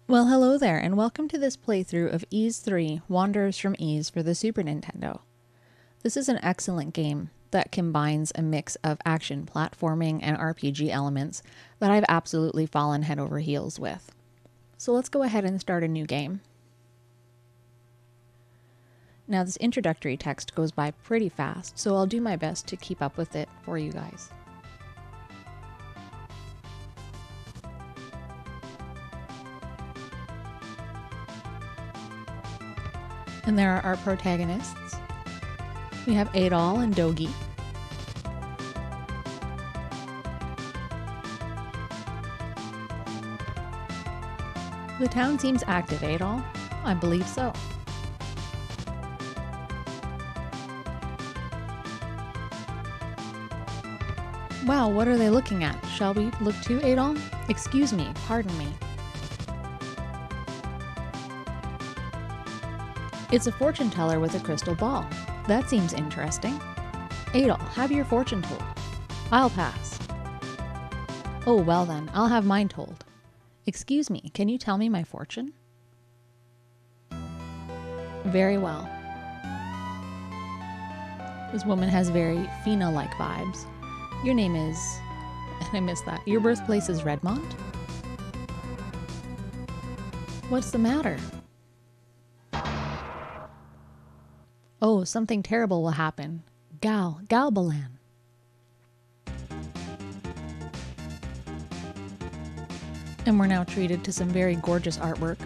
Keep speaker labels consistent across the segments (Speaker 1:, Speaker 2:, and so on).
Speaker 1: Well, hello there, and welcome to this playthrough of Ys 3, Wanderers from Ys for the Super Nintendo. This is an excellent game that combines a mix of action, platforming, and RPG elements that I've absolutely fallen head over heels with. So let's go ahead and start a new game. Now this introductory text goes by pretty fast, so I'll do my best to keep up with it for you guys. And there are our protagonists. We have Adol and Dogi. The town seems active, Adol? I believe so. Wow, what are they looking at? Shall we look too, Adol? Excuse me, pardon me. It's a fortune teller with a crystal ball. That seems interesting. Adol, have your fortune told. I'll pass. Oh, well then, I'll have mine told. Excuse me, can you tell me my fortune? Very well. This woman has very Fina-like vibes. Your name is... I missed that. Your birthplace is Redmont? What's the matter? Oh, something terrible will happen. Galbalan. And we're now treated to some very gorgeous artwork.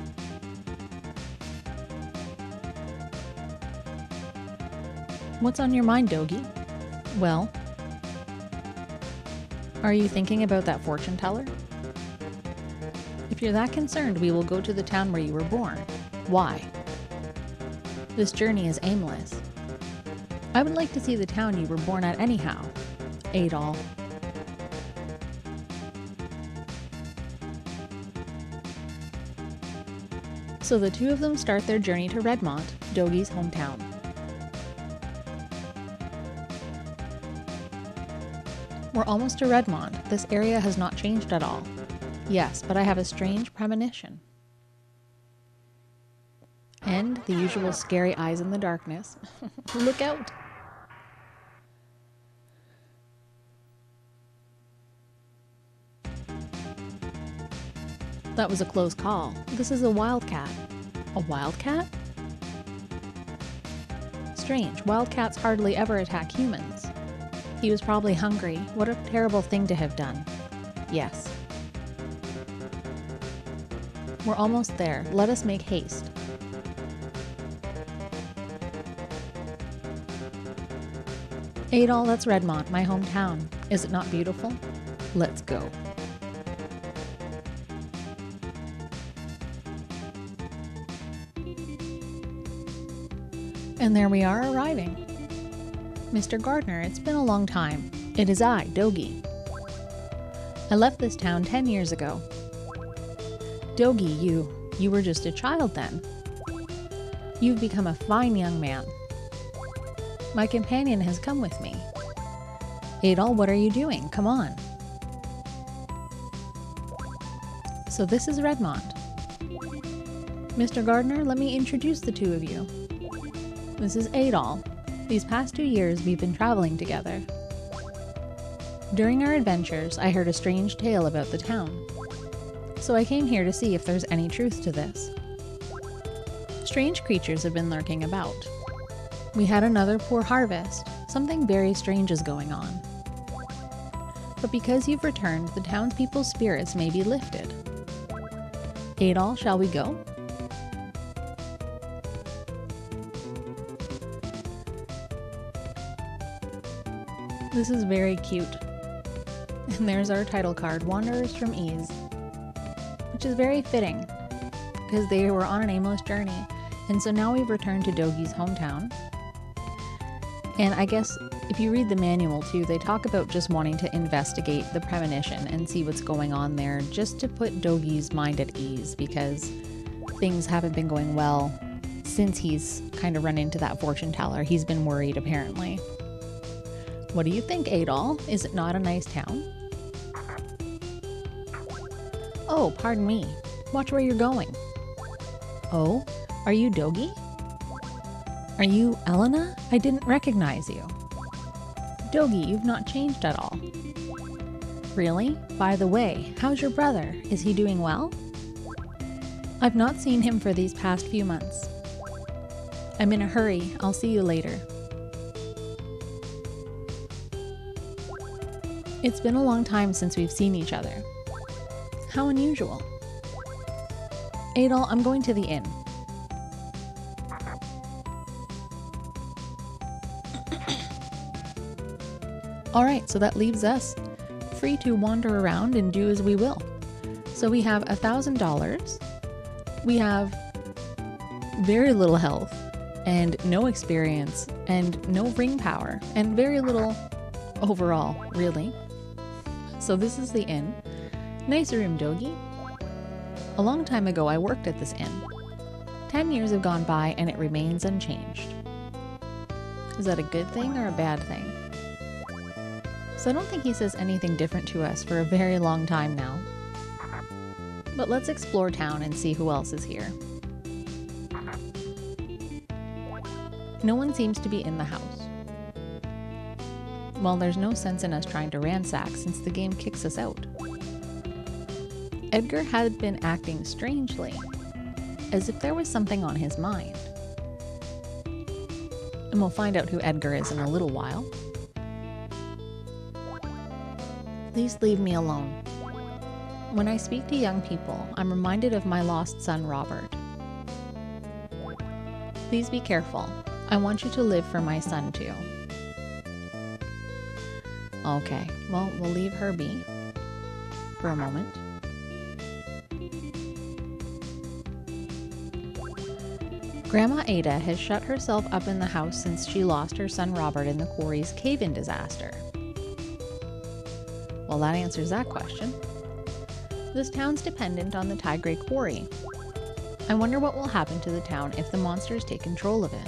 Speaker 1: What's on your mind, Dogi? Well, are you thinking about that fortune teller? If you're that concerned, we will go to the town where you were born. Why? This journey is aimless. I would like to see the town you were born at anyhow. Adol. So the two of them start their journey to Redmont, Dogi's hometown. We're almost to Redmont. This area has not changed at all. Yes, but I have a strange premonition. And the usual scary eyes in the darkness. Look out! That was a close call. This is a wildcat. A wildcat? Strange, wildcats hardly ever attack humans. He was probably hungry. What a terrible thing to have done. Yes. We're almost there. Let us make haste. Adol, that's Redmont, my hometown. Is it not beautiful? Let's go. And there we are, arriving. Mr. Gardner, it's been a long time. It is I, Dogi. I left this town 10 years ago. Dogi, you were just a child then. You've become a fine young man. My companion has come with me. Adol, what are you doing? Come on. So this is Redmont. Mr. Gardner, let me introduce the two of you. This is Adol. These past 2 years we've been traveling together. During our adventures, I heard a strange tale about the town. So I came here to see if there's any truth to this. Strange creatures have been lurking about. We had another poor harvest. Something very strange is going on. But because you've returned, the townspeople's spirits may be lifted. Adol, shall we go? This is very cute. And there's our title card, Wanderers from Ys. Which is very fitting, because they were on an aimless journey. And so now we've returned to Dogi's hometown. And I guess if you read the manual too, they talk about just wanting to investigate the premonition and see what's going on there, just to put Dogi's mind at ease, because things haven't been going well since he's kind of run into that fortune teller. He's been worried, apparently. What do you think, Adol? Is it not a nice town? Oh, pardon me. Watch where you're going. Oh, are you Dogi? Are you Elena? I didn't recognize you. Dogi, you've not changed at all. Really? By the way, how's your brother? Is he doing well? I've not seen him for these past few months. I'm in a hurry. I'll see you later. It's been a long time since we've seen each other. How unusual. Adol, I'm going to the inn. Alright, so that leaves us free to wander around and do as we will. So we have $1,000. We have very little health and no experience and no ring power and very little overall, really. So this is the inn. Nice room, Dogi. A long time ago I worked at this inn. 10 years have gone by and it remains unchanged. Is that a good thing or a bad thing? So I don't think he says anything different to us for a very long time now. But let's explore town and see who else is here. No one seems to be in the house. Well, there's no sense in us trying to ransack since the game kicks us out. Edgar had been acting strangely, as if there was something on his mind. And we'll find out who Edgar is in a little while. Please leave me alone. When I speak to young people, I'm reminded of my lost son, Robert. Please be careful. I want you to live for my son, too. Okay, well, we'll leave her be for a moment. Grandma Ada has shut herself up in the house since she lost her son Robert in the quarry's cave-in disaster. Well, that answers that question. This town's dependent on the Tigray Quarry. I wonder what will happen to the town if the monsters take control of it.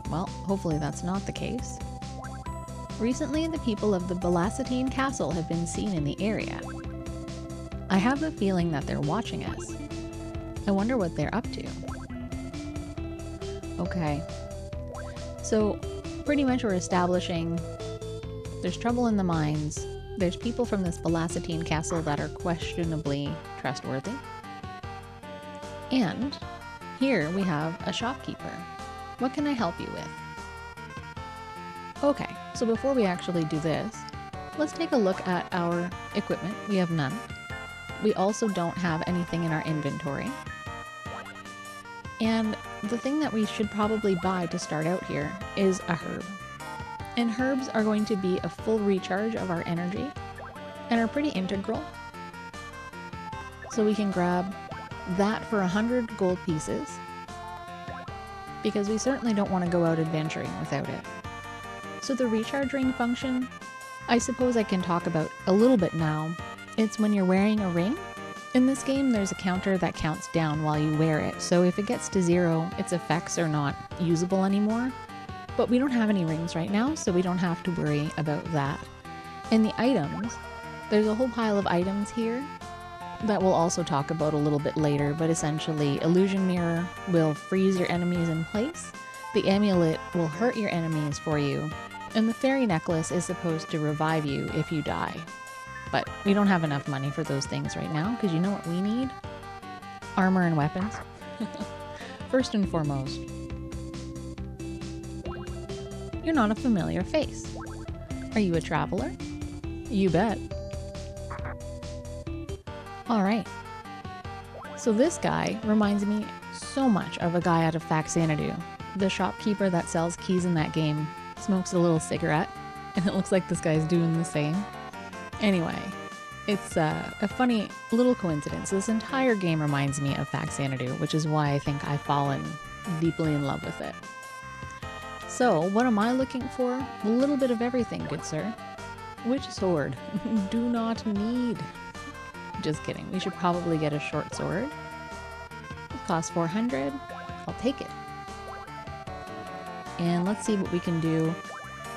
Speaker 1: Well, hopefully that's not the case. Recently, the people of the Belasatine Castle have been seen in the area. I have the feeling that they're watching us. I wonder what they're up to. Okay. So, pretty much we're establishing there's trouble in the mines. There's people from this Belasatine Castle that are questionably trustworthy. And here we have a shopkeeper. What can I help you with? Okay, so before we actually do this, let's take a look at our equipment. We have none. We also don't have anything in our inventory. And the thing that we should probably buy to start out here is a herb. And herbs are going to be a full recharge of our energy and are pretty integral. So we can grab that for 100 gold pieces because we certainly don't want to go out adventuring without it. So the recharge ring function, I suppose I can talk about a little bit now. It's when you're wearing a ring. In this game, there's a counter that counts down while you wear it. So if it gets to 0, its effects are not usable anymore. But we don't have any rings right now, so we don't have to worry about that. And the items, there's a whole pile of items here that we'll also talk about a little bit later, but essentially, Illusion Mirror will freeze your enemies in place, the amulet will hurt your enemies for you, and the fairy necklace is supposed to revive you if you die. But we don't have enough money for those things right now, because you know what we need? Armor and weapons. First and foremost. You're not a familiar face. Are you a traveler? You bet. Alright. So this guy reminds me so much of a guy out of Faxanadu. The shopkeeper that sells keys in that game smokes a little cigarette, and it looks like this guy's doing the same. Anyway, it's a funny little coincidence. This entire game reminds me of Faxanadu, which is why I think I've fallen deeply in love with it. So, what am I looking for? A little bit of everything, good sir. Which sword? Do not need. Just kidding. We should probably get a short sword. It costs 400. I'll take it. And let's see what we can do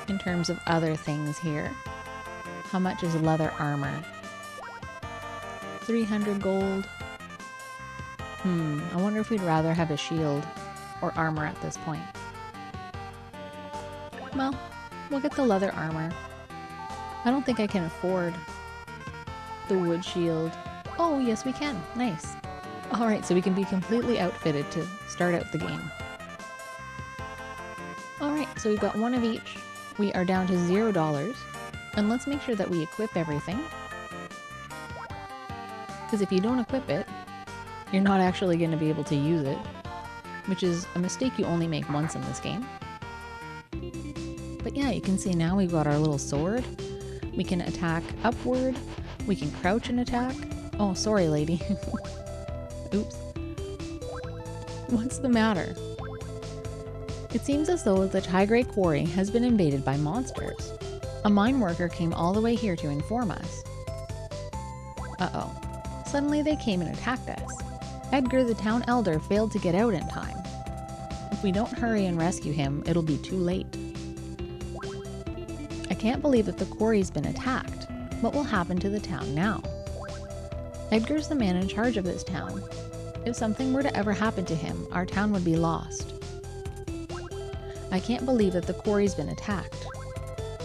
Speaker 1: in terms of other things here. How much is leather armor? 300 gold. I wonder if we'd rather have a shield or armor at this point. Well, we'll get the leather armor. I don't think I can afford the wood shield. Oh, yes we can. Nice. Alright, so we can be completely outfitted to start out the game. Alright, so we've got one of each. We are down to $0. And let's make sure that we equip everything. Because if you don't equip it, you're not actually going to be able to use it. Which is a mistake you only make once in this game. But yeah, you can see now we've got our little sword. We can attack upward. We can crouch and attack. Oh, sorry, lady. Oops. What's the matter? It seems as though the Tigray Quarry has been invaded by monsters. A mine worker came all the way here to inform us. Uh-oh. Suddenly they came and attacked us. Edgar, the town elder, failed to get out in time. If we don't hurry and rescue him, it'll be too late. I can't believe that the quarry's been attacked. What will happen to the town now? Edgar's the man in charge of this town. If something were to ever happen to him, our town would be lost. I can't believe that the quarry's been attacked.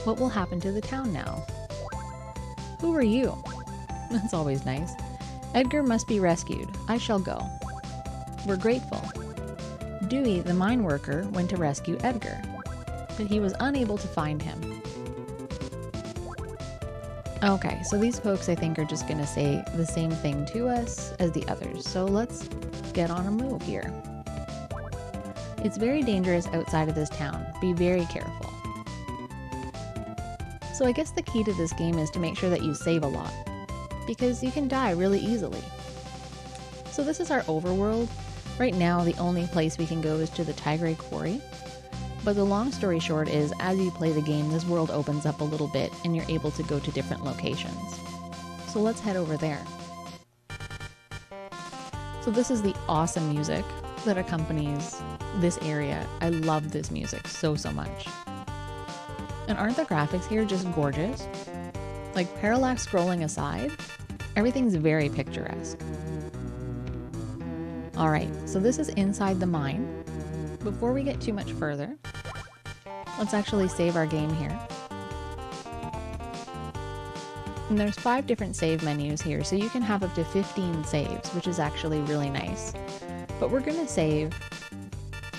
Speaker 1: What will happen to the town now? Who are you? That's always nice. Edgar must be rescued. I shall go. We're grateful. Dewey, the mine worker, went to rescue Edgar, but he was unable to find him. Okay, so these folks I think are just going to say the same thing to us as the others, so let's get on a move here. It's very dangerous outside of this town. Be very careful. So I guess the key to this game is to make sure that you save a lot, because you can die really easily. So this is our overworld. Right now the only place we can go is to the Tigray Quarry. But the long story short is, as you play the game, this world opens up a little bit and you're able to go to different locations. So let's head over there. So this is the awesome music that accompanies this area. I love this music so much. And aren't the graphics here just gorgeous? Like, parallax scrolling aside, everything's very picturesque. Alright, so this is inside the mine. Before we get too much further, let's actually save our game here. And there's 5 different save menus here, so you can have up to 15 saves, which is actually really nice. But we're going to save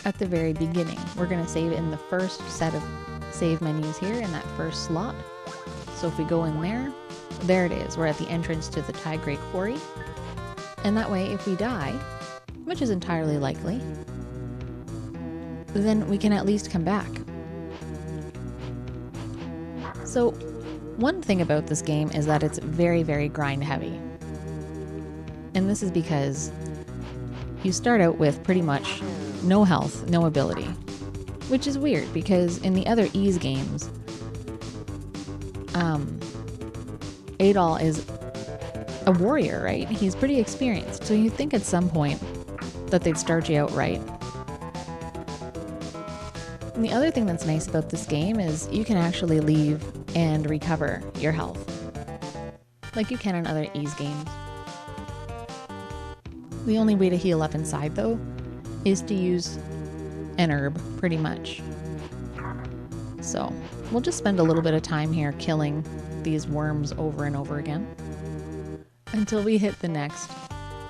Speaker 1: at the very beginning. We're going to save in the first set of save menus here in that first slot. So if we go in there it is. We're at the entrance to the Tigray Quarry. And that way, if we die, which is entirely likely, then we can at least come back. So, one thing about this game is that it's very, very grind heavy. And this is because you start out with pretty much no health, no ability. Which is weird, because in the other Ys games, Adol is a warrior, right? He's pretty experienced, so you'd think at some point that they'd start you out right. And the other thing that's nice about this game is you can actually leave and recover your health, like you can in other Ys games. The only way to heal up inside, though, is to use an herb, pretty much. So, we'll just spend a little bit of time here killing these worms over and over again until we hit the next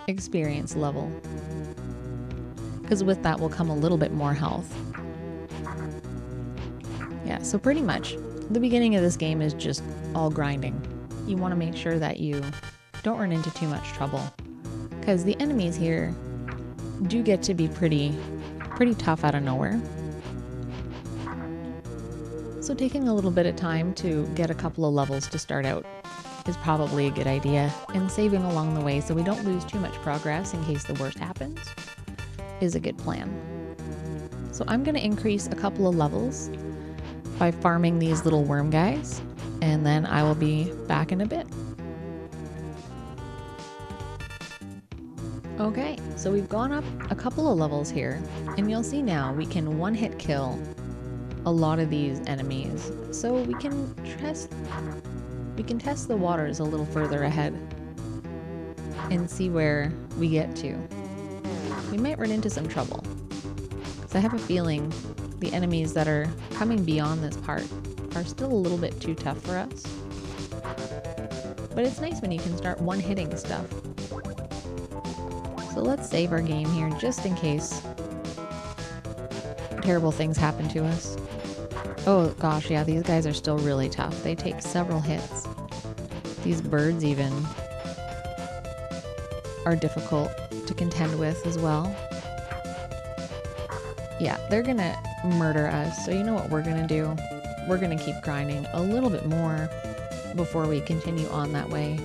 Speaker 1: experience level. Because with that will come a little bit more health. Yeah, so pretty much, the beginning of this game is just all grinding. You want to make sure that you don't run into too much trouble, because the enemies here do get to be pretty tough out of nowhere. So taking a little bit of time to get a couple of levels to start out is probably a good idea, and saving along the way so we don't lose too much progress in case the worst happens is a good plan. So I'm going to increase a couple of levels by farming these little worm guys, and then I will be back in a bit. Okay, so we've gone up a couple of levels here, and you'll see now we can one-hit kill a lot of these enemies, so we can test the waters a little further ahead. and see where we get to. We might run into some trouble, because I have a feeling the enemies that are coming beyond this part are still a little bit too tough for us. But it's nice when you can start one-hitting stuff. So let's save our game here just in case terrible things happen to us. Oh gosh, yeah, these guys are still really tough. They take several hits. These birds even are difficult to contend with as well. Yeah, they're gonna murder us, so you know what we're gonna do? We're gonna keep grinding a little bit more before we continue on that way.